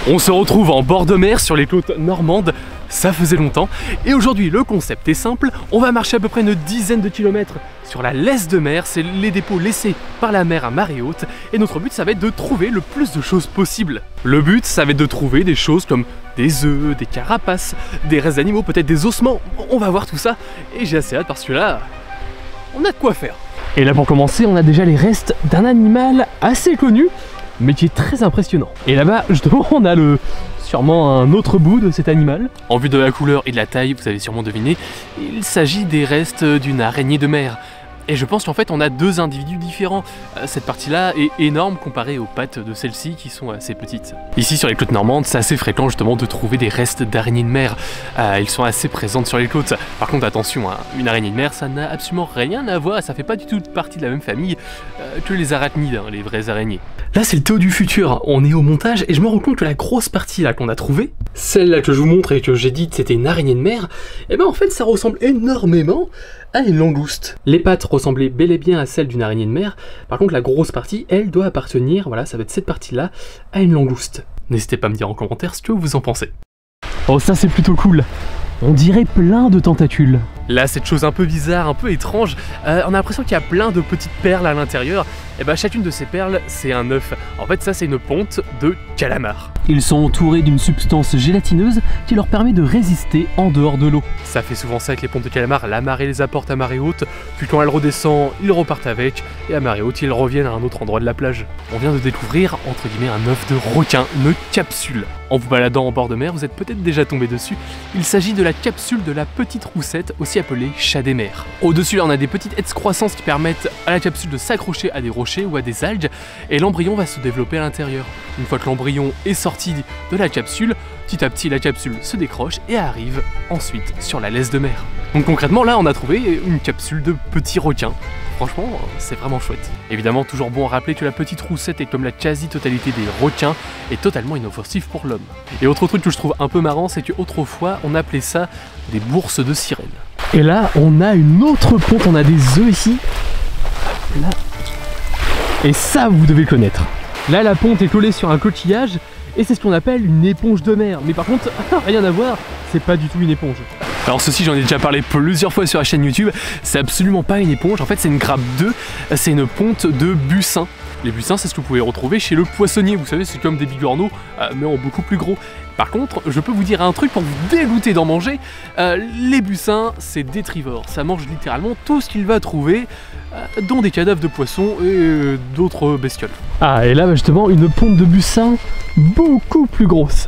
On se retrouve en bord de mer sur les côtes normandes, ça faisait longtemps. Et aujourd'hui le concept est simple, on va marcher à peu près une dizaine de kilomètres sur la laisse de mer, c'est les dépôts laissés par la mer à marée haute. Et notre but ça va être de trouver le plus de choses possible. Le but ça va être de trouver des choses comme des œufs, des carapaces, des restes d'animaux, peut-être des ossements. On va voir tout ça et j'ai assez hâte parce que là, on a de quoi faire. Et là pour commencer, on a déjà les restes d'un animal assez connu, mais qui est très impressionnant. Et là-bas, justement, on a sûrement un autre bout de cet animal. En vue de la couleur et de la taille, vous avez sûrement deviné, il s'agit des restes d'une araignée de mer. Et je pense qu'en fait on a deux individus différents. Cette partie-là est énorme comparée aux pattes de celle-ci qui sont assez petites. Ici sur les côtes normandes, c'est assez fréquent justement de trouver des restes d'araignées de mer. Ils sont assez présentes sur les côtes. Par contre attention, hein, une araignée de mer ça n'a absolument rien à voir, ça fait pas du tout partie de la même famille que les arachnides, hein, les vraies araignées. Là c'est le Théo du futur, on est au montage et je me rends compte que la grosse partie là qu'on a trouvée, celle-là que je vous montre et que j'ai dit que c'était une araignée de mer, et ben en fait ça ressemble énormément à une langouste. Les pattes ressemblaient bel et bien à celles d'une araignée de mer, par contre la grosse partie, elle doit appartenir, voilà, ça va être cette partie-là, à une langouste. N'hésitez pas à me dire en commentaire ce que vous en pensez. Oh ça c'est plutôt cool. On dirait plein de tentacules. Là, cette chose un peu bizarre, un peu étrange, on a l'impression qu'il y a plein de petites perles à l'intérieur. Et bah chacune de ces perles, c'est un œuf. En fait, ça c'est une ponte de calamar. Ils sont entourés d'une substance gélatineuse qui leur permet de résister en dehors de l'eau. Ça fait souvent ça avec les pontes de calamar, la marée les apporte à marée haute, puis quand elle redescend, ils repartent avec, et à marée haute, ils reviennent à un autre endroit de la plage. On vient de découvrir, entre guillemets, un œuf de requin, une capsule. En vous baladant en bord de mer, vous êtes peut-être déjà tombé dessus. Il s'agit de la capsule de la petite roussette, aussi appelée chat des mers. Au-dessus, là, on a des petites excroissances qui permettent à la capsule de s'accrocher à des rochers ou à des algues, et l'embryon va se développer à l'intérieur. Une fois que l'embryon est sorti de la capsule, petit à petit, la capsule se décroche et arrive ensuite sur la laisse de mer. Donc concrètement, là, on a trouvé une capsule de petits requins. Franchement, c'est vraiment chouette. Évidemment, toujours bon à rappeler que la petite roussette est comme la quasi-totalité des requins, est totalement inoffensif pour l'homme. Et autre truc que je trouve un peu marrant, c'est qu'autrefois, on appelait ça des bourses de sirènes. Et là, on a une autre ponte, on a des œufs ici. Là. Et ça, vous devez connaître. Là, la ponte est collée sur un coquillage, et c'est ce qu'on appelle une éponge de mer. Mais par contre, rien à voir, c'est pas du tout une éponge. Alors ceci, j'en ai déjà parlé plusieurs fois sur la chaîne YouTube, c'est absolument pas une éponge, en fait c'est une grappe d'œufs, c'est une ponte de buccins. Les buccins, c'est ce que vous pouvez retrouver chez le poissonnier, vous savez, c'est comme des bigorneaux, mais en beaucoup plus gros. Par contre, je peux vous dire un truc pour vous dégoûter d'en manger, les buccins, c'est détrivore, ça mange littéralement tout ce qu'il va trouver, dont des cadavres de poissons et d'autres bestioles. Ah, et là justement, une ponte de buccins beaucoup plus grosse.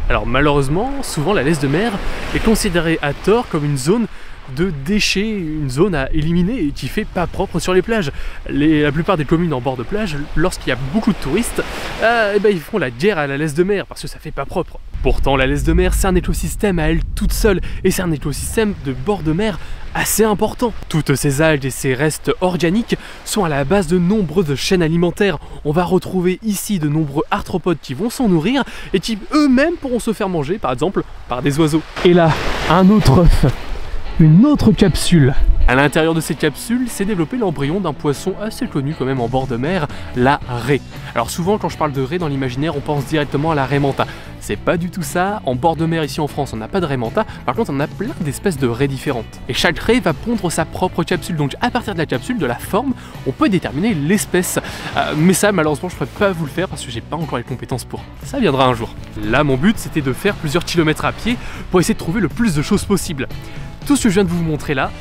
Alors malheureusement, souvent la laisse de mer est considérée à tort comme une zone de déchets, une zone à éliminer et qui fait pas propre sur les plages. La plupart des communes en bord de plage, lorsqu'il y a beaucoup de touristes, ils font la guerre à la laisse de mer parce que ça fait pas propre. Pourtant la laisse de mer c'est un écosystème à elle toute seule et c'est un écosystème de bord de mer assez important. Toutes ces algues et ces restes organiques sont à la base de nombreuses chaînes alimentaires. On va retrouver ici de nombreux arthropodes qui vont s'en nourrir et qui eux-mêmes pourront se faire manger par exemple par des oiseaux. Et là, un autre œuf. Une autre capsule. À l'intérieur de cette capsule s'est développé l'embryon d'un poisson assez connu quand même en bord de mer, la raie. Alors souvent quand je parle de raie dans l'imaginaire on pense directement à la raie manta. C'est pas du tout ça, en bord de mer ici en France on n'a pas de raie manta, par contre on a plein d'espèces de raies différentes. Et chaque raie va pondre sa propre capsule, donc à partir de la capsule, de la forme, on peut déterminer l'espèce. Mais ça malheureusement je pourrais pas vous le faire parce que j'ai pas encore les compétences pour. Ça viendra un jour. Là mon but c'était de faire plusieurs kilomètres à pied pour essayer de trouver le plus de choses possible. Tout ce que je viens de vous montrer là,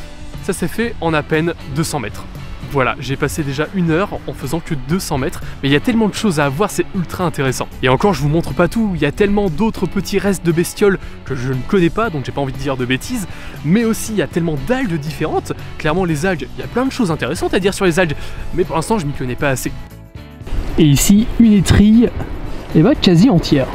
ça s'est fait en à peine 200 mètres. Voilà, j'ai passé déjà 1 heure en faisant que 200 mètres, mais il y a tellement de choses à voir, c'est ultra intéressant. Et encore, je vous montre pas tout, il y a tellement d'autres petits restes de bestioles que je ne connais pas, donc j'ai pas envie de dire de bêtises, mais aussi il y a tellement d'algues différentes. Clairement, les algues, il y a plein de choses intéressantes à dire sur les algues, mais pour l'instant, je m'y connais pas assez. Et ici, une étrille, quasi entière.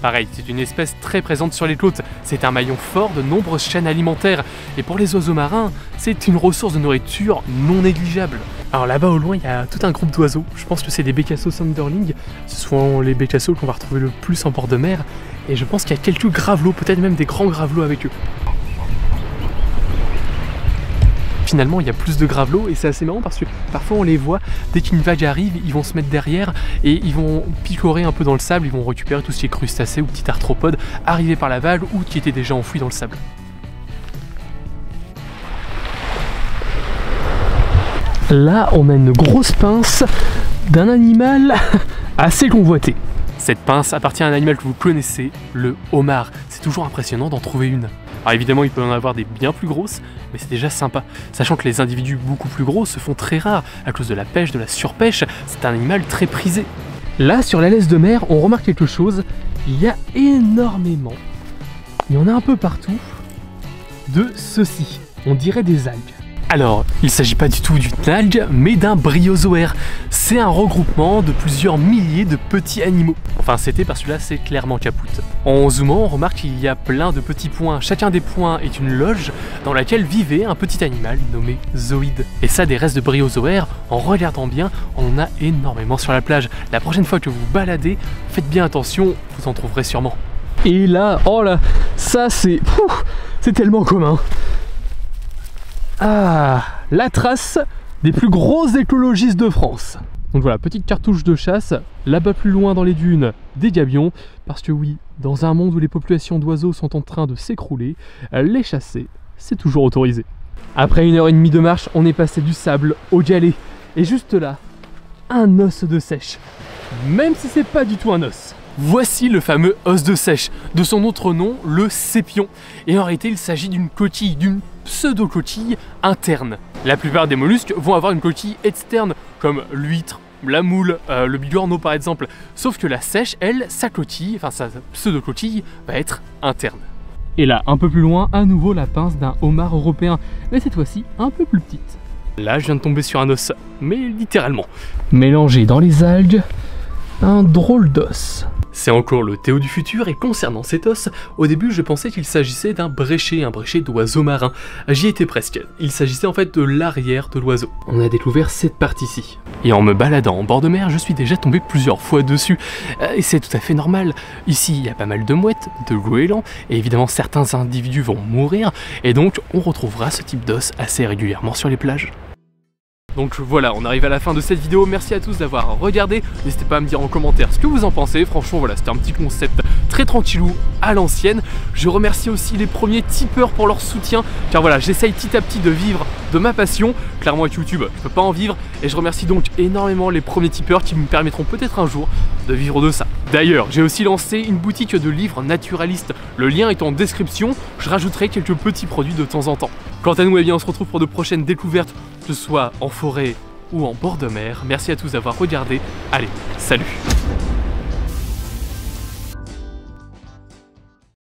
Pareil, c'est une espèce très présente sur les côtes, c'est un maillon fort de nombreuses chaînes alimentaires, et pour les oiseaux marins, c'est une ressource de nourriture non négligeable. Alors là-bas au loin, il y a tout un groupe d'oiseaux, je pense que c'est des bécassos Sonderling, ce sont les bécassos qu'on va retrouver le plus en bord de mer, et je pense qu'il y a quelques gravelots, peut-être même des grands gravelots avec eux. finalement il y a plus de gravelot et c'est assez marrant parce que parfois on les voit, dès qu'une vague arrive, ils vont se mettre derrière et ils vont picorer un peu dans le sable, ils vont récupérer tout ce qui est crustacés ou petits arthropodes arrivés par la vague ou qui étaient déjà enfouis dans le sable. Là, on a une grosse pince d'un animal assez convoité. Cette pince appartient à un animal que vous connaissez, le homard. C'est toujours impressionnant d'en trouver une. Alors évidemment, il peut y en avoir des bien plus grosses, mais c'est déjà sympa. Sachant que les individus beaucoup plus gros se font très rares à cause de la pêche, de la surpêche. C'est un animal très prisé. Là, sur la laisse de mer, on remarque quelque chose. Il y a énormément, il y en a un peu partout, de ceci. On dirait des algues. Alors, il ne s'agit pas du tout d'une algue, mais d'un bryozoaire. C'est un regroupement de plusieurs milliers de petits animaux. Enfin, c'était parce que là, c'est clairement Caput. En zoomant, on remarque qu'il y a plein de petits points. Chacun des points est une loge dans laquelle vivait un petit animal nommé Zoïde. Et ça, des restes de bryozoaires, en regardant bien, on en a énormément sur la plage. La prochaine fois que vous vous baladez, faites bien attention, vous en trouverez sûrement. Et là, oh là, ça c'est tellement commun. Ah, la trace des plus gros écologistes de France. Donc voilà, petite cartouche de chasse, là-bas plus loin dans les dunes, des gabions, parce que oui, dans un monde où les populations d'oiseaux sont en train de s'écrouler, les chasser, c'est toujours autorisé. Après 1h30 de marche, on est passé du sable au galet, et juste là, un os de sèche, même si c'est pas du tout un os. Voici le fameux os de sèche, de son autre nom, le sépion. Et en réalité, il s'agit d'une coquille, d'une pseudo-coquille interne. La plupart des mollusques vont avoir une coquille externe, comme l'huître, la moule, le bigorneau par exemple. Sauf que la sèche, elle, sa coquille, enfin sa pseudo-coquille, va être interne. Et là, un peu plus loin, à nouveau la pince d'un homard européen, mais cette fois-ci un peu plus petite. Là, je viens de tomber sur un os, mais littéralement. Mélangé dans les algues, un drôle d'os. C'est encore le Théo du futur et concernant cet os, au début je pensais qu'il s'agissait d'un bréchet, un bréchet d'oiseau marin. J'y étais presque, il s'agissait en fait de l'arrière de l'oiseau. On a découvert cette partie-ci. Et en me baladant en bord de mer, je suis déjà tombé plusieurs fois dessus. Et c'est tout à fait normal. Ici il y a pas mal de mouettes, de goélands, et évidemment certains individus vont mourir, et donc on retrouvera ce type d'os assez régulièrement sur les plages. Donc voilà, on arrive à la fin de cette vidéo, merci à tous d'avoir regardé, n'hésitez pas à me dire en commentaire ce que vous en pensez, franchement voilà, c'était un petit concept très tranquillou à l'ancienne. Je remercie aussi les premiers tipeurs pour leur soutien, car voilà, j'essaye petit à petit de vivre de ma passion, clairement avec YouTube, je peux pas en vivre, et je remercie donc énormément les premiers tipeurs qui me permettront peut-être un jour de vivre de ça. D'ailleurs, j'ai aussi lancé une boutique de livres naturalistes, le lien est en description, je rajouterai quelques petits produits de temps en temps. Quant à nous, eh bien, on se retrouve pour de prochaines découvertes, que ce soit en forêt ou en bord de mer. Merci à tous d'avoir regardé. Allez, salut!